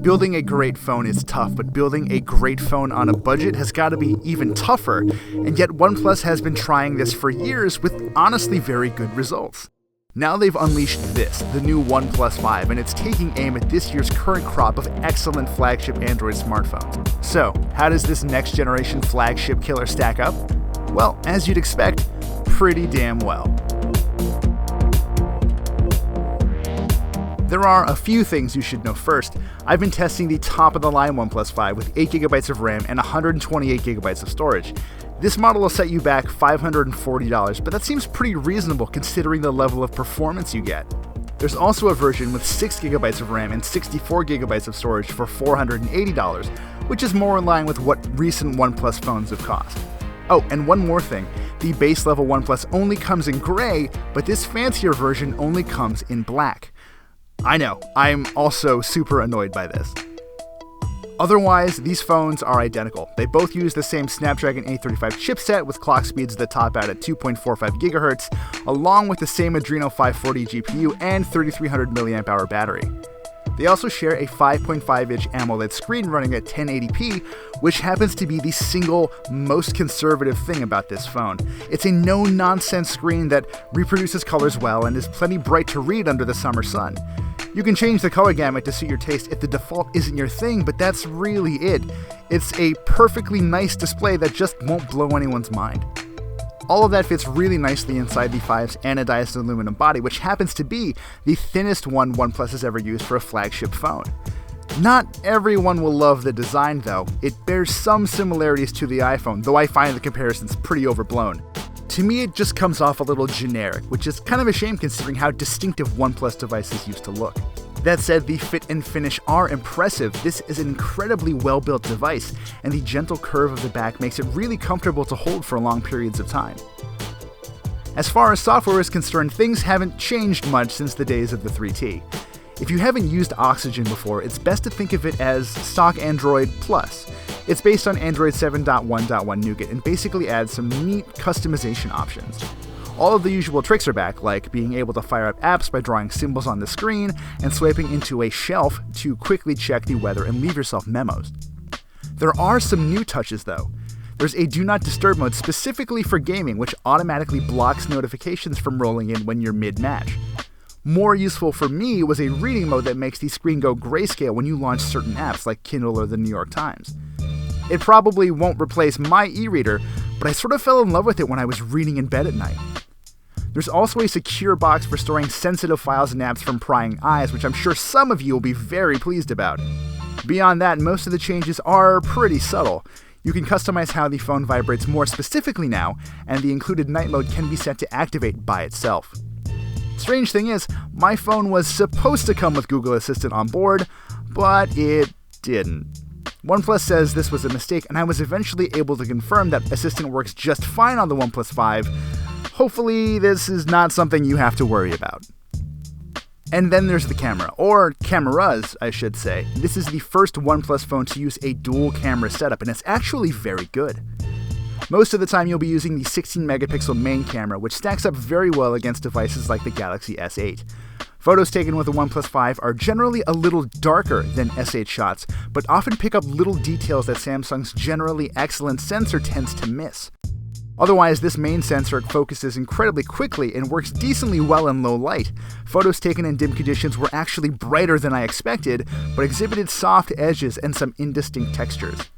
Building a great phone is tough, but building a great phone on a budget has got to be even tougher, and yet OnePlus has been trying this for years with honestly very good results. Now they've unleashed this, the new OnePlus 5, and it's taking aim at this year's current crop of excellent flagship Android smartphones. So, how does this next generation flagship killer stack up? Well, as you'd expect, pretty damn well. There are a few things you should know. First, I've been testing the top-of-the-line OnePlus 5 with 8GB of RAM and 128GB of storage. This model will set you back $540, but that seems pretty reasonable considering the level of performance you get. There's also a version with 6GB of RAM and 64GB of storage for $480, which is more in line with what recent OnePlus phones have cost. Oh, and one more thing, the base level OnePlus only comes in gray, but this fancier version only comes in black. I know, I'm also super annoyed by this. Otherwise, these phones are identical. They both use the same Snapdragon 835 chipset with clock speeds that top out at 2.45 GHz, along with the same Adreno 540 GPU and 3300 mAh battery. They also share a 5.5-inch AMOLED screen running at 1080p, which happens to be the single most conservative thing about this phone. It's a no-nonsense screen that reproduces colors well and is plenty bright to read under the summer sun. You can change the color gamut to suit your taste if the default isn't your thing, but that's really it. It's a perfectly nice display that just won't blow anyone's mind. All of that fits really nicely inside the 5's anodized aluminum body, which happens to be the thinnest one OnePlus has ever used for a flagship phone. Not everyone will love the design though. It bears some similarities to the iPhone, though I find the comparisons pretty overblown. To me, it just comes off a little generic, which is kind of a shame considering how distinctive OnePlus devices used to look. That said, the fit and finish are impressive. This is an incredibly well-built device, and the gentle curve of the back makes it really comfortable to hold for long periods of time. As far as software is concerned, things haven't changed much since the days of the 3T. If you haven't used Oxygen before, it's best to think of it as stock Android Plus. It's based on Android 7.1.1 Nougat and basically adds some neat customization options. All of the usual tricks are back, like being able to fire up apps by drawing symbols on the screen and swiping into a shelf to quickly check the weather and leave yourself memos. There are some new touches though. There's a Do Not Disturb mode specifically for gaming, which automatically blocks notifications from rolling in when you're mid-match. More useful for me was a reading mode that makes the screen go grayscale when you launch certain apps like Kindle or the New York Times. It probably won't replace my e-reader, but I sort of fell in love with it when I was reading in bed at night. There's also a secure box for storing sensitive files and apps from prying eyes, which I'm sure some of you will be very pleased about. Beyond that, most of the changes are pretty subtle. You can customize how the phone vibrates more specifically now, and the included night mode can be set to activate by itself. Strange thing is, my phone was supposed to come with Google Assistant on board, but it didn't. OnePlus says this was a mistake, and I was eventually able to confirm that Assistant works just fine on the OnePlus 5. Hopefully, this is not something you have to worry about. And then there's the camera, or cameras, I should say. This is the first OnePlus phone to use a dual camera setup, and it's actually very good. Most of the time, you'll be using the 16-megapixel main camera, which stacks up very well against devices like the Galaxy S8. Photos taken with the OnePlus 5 are generally a little darker than S8 shots, but often pick up little details that Samsung's generally excellent sensor tends to miss. Otherwise, this main sensor focuses incredibly quickly and works decently well in low light. Photos taken in dim conditions were actually brighter than I expected, but exhibited soft edges and some indistinct textures.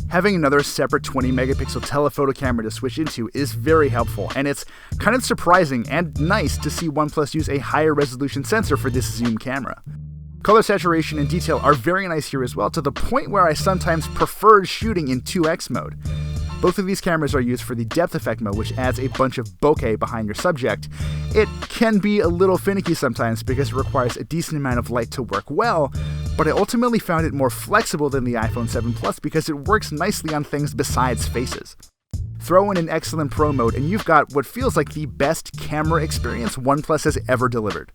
Having another separate 20-megapixel telephoto camera to switch into is very helpful, and it's kind of surprising and nice to see OnePlus use a higher resolution sensor for this zoom camera. Color saturation and detail are very nice here as well, to the point where I sometimes preferred shooting in 2x mode. Both of these cameras are used for the depth effect mode, which adds a bunch of bokeh behind your subject. It can be a little finicky sometimes because it requires a decent amount of light to work well, but I ultimately found it more flexible than the iPhone 7 Plus because it works nicely on things besides faces. Throw in an excellent pro mode and you've got what feels like the best camera experience OnePlus has ever delivered.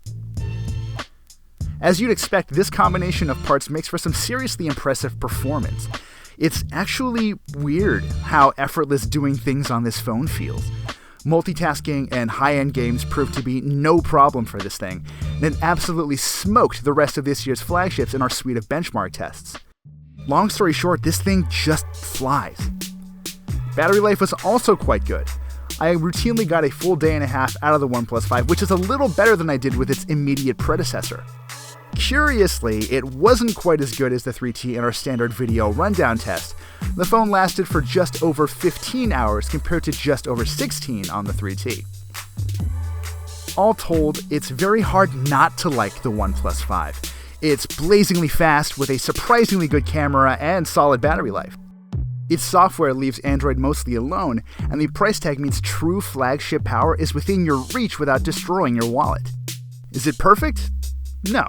As you'd expect, this combination of parts makes for some seriously impressive performance. It's actually weird how effortless doing things on this phone feels. Multitasking and high-end games prove to be no problem for this thing, and it absolutely smoked the rest of this year's flagships in our suite of benchmark tests. Long story short, this thing just flies. Battery life was also quite good. I routinely got a full day and a half out of the OnePlus 5, which is a little better than I did with its immediate predecessor. Curiously, it wasn't quite as good as the 3T in our standard video rundown test. The phone lasted for just over 15 hours compared to just over 16 on the 3T. All told, it's very hard not to like the OnePlus 5. It's blazingly fast with a surprisingly good camera and solid battery life. Its software leaves Android mostly alone, and the price tag means true flagship power is within your reach without destroying your wallet. Is it perfect? No.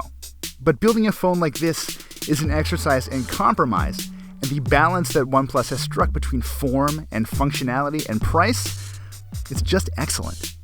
But building a phone like this is an exercise in compromise, and the balance that OnePlus has struck between form and functionality and price is just excellent.